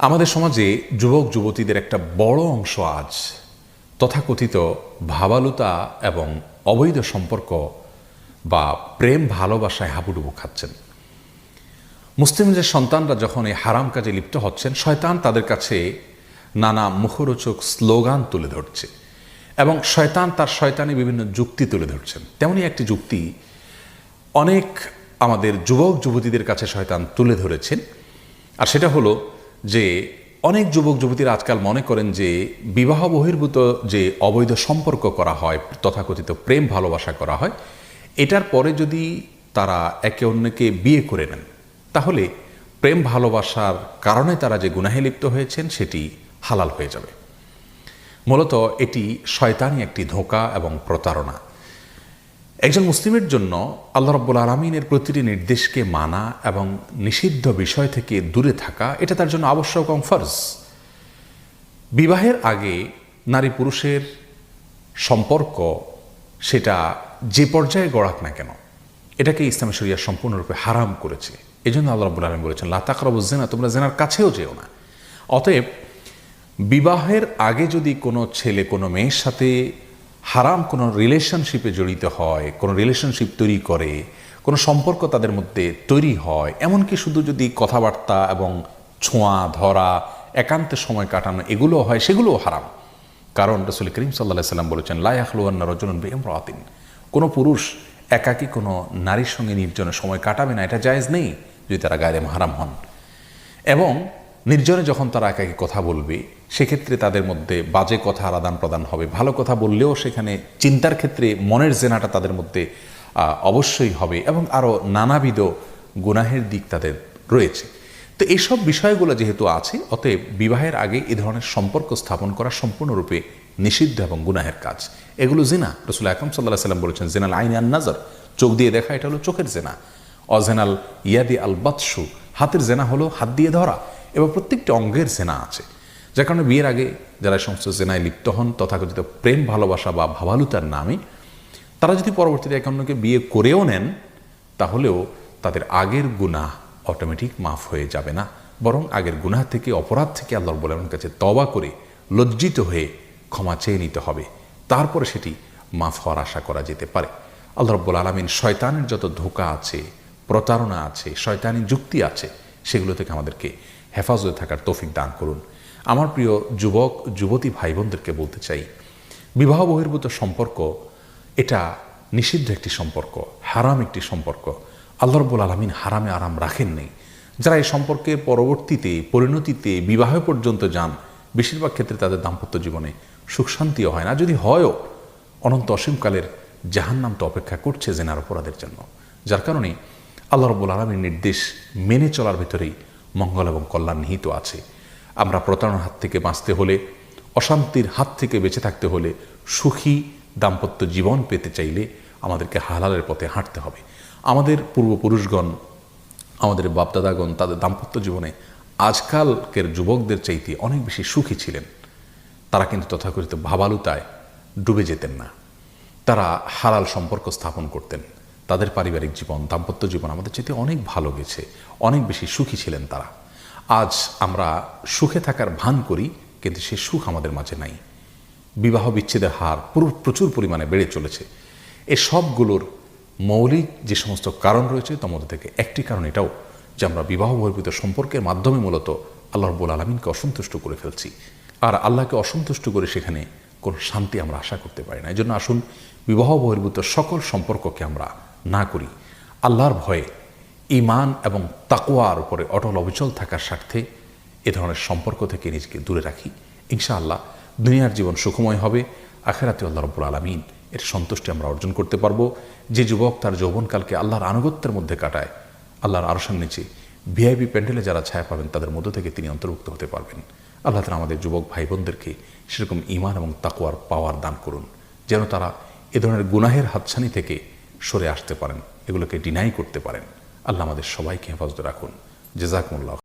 আমাদের সমাজে যুবক যুবতীদের একটা বড় অংশ আজ তথাকথিত ভাবালুতা এবং অবৈধ সম্পর্ক বা প্রেম ভালোবাসায় হাবুডুবু খাচ্ছেন। মুসলিমদের সন্তানরা যখন এই হারাম কাজে লিপ্ত হচ্ছেন, শয়তান তাদের কাছে নানা মুখরোচক স্লোগান তুলে ধরছে এবং শয়তান তার শয়তানি বিভিন্ন যুক্তি তুলে ধরছেন। তেমনি একটি যুক্তি অনেক আমাদের যুবক যুবতীদের কাছে শয়তান তুলে ধরেছেন, আর সেটা হলো যে অনেক যুবক যুবতীরা আজকাল মনে করেন যে বিবাহ বহির্ভূত যে অবৈধ সম্পর্ক করা হয়, তথাকথিত প্রেম ভালোবাসা করা হয়, এটার পরে যদি তারা একে অন্যকে বিয়ে করে নেন তাহলে প্রেম ভালোবাসার কারণে তারা যে গুনাহে লিপ্ত হয়েছেন সেটি হালাল হয়ে যাবে। মূলত এটি শয়তানি একটি ধোঁকা এবং প্রতারণা। একজন মুসলিমের জন্য আল্লাহ রাব্বুল আলামিনের প্রতিটি নির্দেশকে মানা এবং নিষিদ্ধ বিষয় থেকে দূরে থাকা এটা তার জন্য আবশ্যক এবং ফরজ। বিবাহের আগে নারী পুরুষের সম্পর্ক সেটা যে পর্যায়ে গড়াক না কেন, এটাকে ইসলামী শরিয়া সম্পূর্ণরূপে হারাম করেছে। এই জন্য আল্লাহ রাব্বুল আলামিন বলেছেন, লা তাকরাবুজ জিনা, তোমরা জিনার কাছেও যেও না। অতএব বিবাহের আগে যদি কোনো ছেলে কোনো মেয়ের সাথে হারাম কোনো রিলেশনশিপে জড়িত হয়, কোনো রিলেশনশিপ তৈরি করে, কোনো সম্পর্ক তাদের মধ্যে তৈরি হয়, এমনকি শুধু যদি কথাবার্তা এবং ছোঁয়া ধরা, একান্তে সময় কাটানো এগুলো হয়, সেগুলোও হারাম। কারণ রাসূল করিম সাল্লাল্লাহু আলাইহি ওয়াসাল্লাম বলেছেন, লা ইয়াখলুওয়ান্না রাজুলুন বিইমরাতিন, কোনো পুরুষ একাকী কোনো নারীর সঙ্গে নির্জনে সময় কাটাবে না, এটা জায়েজ নেই যদি তারা গায়রে মাহরাম হন। এবং নির্জনে যখন তারা একাকী কথা বলবে সেক্ষেত্রে তাদের মধ্যে বাজে কথার আদান প্রদান হবে, ভালো কথা বললেও সেখানে চিন্তার ক্ষেত্রে মনের জেনাটা তাদের মধ্যে অবশ্যই হবে এবং আরও নানাবিধ গুনাহের দিক তাদের রয়েছে। তো এইসব বিষয়গুলো যেহেতু আছে, অতএব বিবাহের আগে এ ধরনের সম্পর্ক স্থাপন করা সম্পূর্ণরূপে নিষিদ্ধ এবং গুনাহের কাজ। এগুলো জিনা। রাসূল আকরাম সাল্লাল্লাহু আলাইহি ওয়াসাল্লাম বলেছেন, জিনাল আইনি আন নাজর, চোখ দিয়ে দেখা এটা হলো চোখের জেনা। অজেনাল ইয়াদি আল বাতশু, হাতের জেনা হলো হাত দিয়ে ধরা। এবং প্রত্যেকটি অঙ্গের জেনা আছে, যার কারণে বিয়ের আগে যারা সমস্ত জেনায় লিপ্ত হন তথাকথিত প্রেম ভালোবাসা বা ভাবালুতার নামে, তারা যদি পরবর্তীতে একে অন্যকে বিয়ে করেও নেন তাহলেও তাদের আগের গুনাহ অটোমেটিক মাফ হয়ে যাবে না, বরং আগের গুনাহ থেকে, অপরাধ থেকে আল্লাহ রাব্বুল আলামিনের কাছে তওবা করে লজ্জিত হয়ে ক্ষমা চেয়ে নিতে হবে, তারপরে সেটি মাফ হওয়ার আশা করা যেতে পারে। আল্লাহ রাব্বুল আলামিন শয়তানের যত ধোঁকা আছে, প্রতারণা আছে, শয়তানি যুক্তি আছে, সেগুলো থেকে আমাদেরকে হেফাজতে থাকার তৌফিক দান করুন। আমার প্রিয় যুবক যুবতী ভাই বোনদেরকে বলতে চাই, বিবাহ বহির্ভূত সম্পর্ক এটা নিষিদ্ধ একটি সম্পর্ক, হারাম একটি সম্পর্ক। আল্লাহ রাব্বুল আলামিন হারামে আরাম রাখেন নেই। যারা এই সম্পর্কে পরবর্তীতে পরিণতিতে বিবাহ পর্যন্ত যান, বেশিরভাগ ক্ষেত্রে তাদের দাম্পত্য জীবনে সুখ শান্তিও হয় না, যদি হয়ও অনন্ত অসীমকালের জাহান্নাম তো অপেক্ষা করছে জেনার অপরাধের জন্য। যার কারণে আল্লাহ রাব্বুল আলামিনের নির্দেশ মেনে চলার ভিতরেই মঙ্গল এবং কল্যাণ নিহিত আছে। আমরা প্রতারণার হাত থেকে বাঁচতে হলে, অশান্তির হাত থেকে বেঁচে থাকতে হলে, সুখী দাম্পত্য জীবন পেতে চাইলে আমাদেরকে হালালের পথে হাঁটতে হবে। আমাদের পূর্বপুরুষগণ, আমাদের বাপদাদাগণ তাদের দাম্পত্য জীবনে আজকালকের যুবকদের চাইতে অনেক বেশি সুখী ছিলেন। তারা কিন্তু তথাকথিত ভাবালুতায় ডুবে যেতেন না, তারা হালাল সম্পর্ক স্থাপন করতেন। তাদের পারিবারিক জীবন, দাম্পত্য জীবন আমাদের চাইতে অনেক ভালো গেছে, অনেক বেশি সুখী ছিলেন তারা। আজ আমরা সুখে থাকার ভান করি, কিন্তু সে সুখ আমাদের মাঝে নাই। বিবাহ বিচ্ছেদের হার প্রচুর পরিমাণে বেড়ে চলেছে। এই সবগুলোর মৌলিক যে সমস্ত কারণ রয়েছে তার মধ্যে থেকে একটি কারণ এটাও যে আমরা বিবাহ বহির্ভূত সম্পর্কের মাধ্যমে মূলত আল্লাহ রাব্বুল আলামিনকে অসন্তুষ্ট করে ফেলছি, আর আল্লাহকে অসন্তুষ্ট করে সেখানে কোনো শান্তি আমরা আশা করতে পারি না। এই জন্য আসুন বিবাহ বহির্ভূত সকল সম্পর্ককে আমরা না করি, আল্লাহর ভয়ে, ঈমান এবং তাকওয়ার উপরে অটল অবিচল থাকার স্বার্থে এ ধরনের সম্পর্ক থেকে নিজেকে দূরে রাখি। ইনশাআল্লাহ দুনিয়ার জীবন সুখময় হবে, আখিরাতে আল্লাহ রাব্বুল আলামিন এর সন্তুষ্টি আমরা অর্জন করতে পারবো। যে যুবক তার যৌবনকালকে আল্লাহর আনুগত্যের মধ্যে কাটায়, আল্লাহর আরশের নিচে ভিআইপি প্যান্ডেলে যারা ছায়া পাবেন তাদের মধ্য থেকে তিনি অন্তর্ভুক্ত হতে পারবেন। আল্লাহ তাআলা আমাদের যুবক ভাই বোনদেরকে সেরকম ঈমান এবং তাকওয়ার পাওয়ার দান করুন, যেন তারা এ ধরনের গুনাহের হাতছানি থেকে সরে আসতে পারেন, এগুলোকে ডিনাই করতে পারেন। আল্লাহ আমাদের সবাইকে হেফাজতে রাখুন। জাযাকুমুল্লাহ।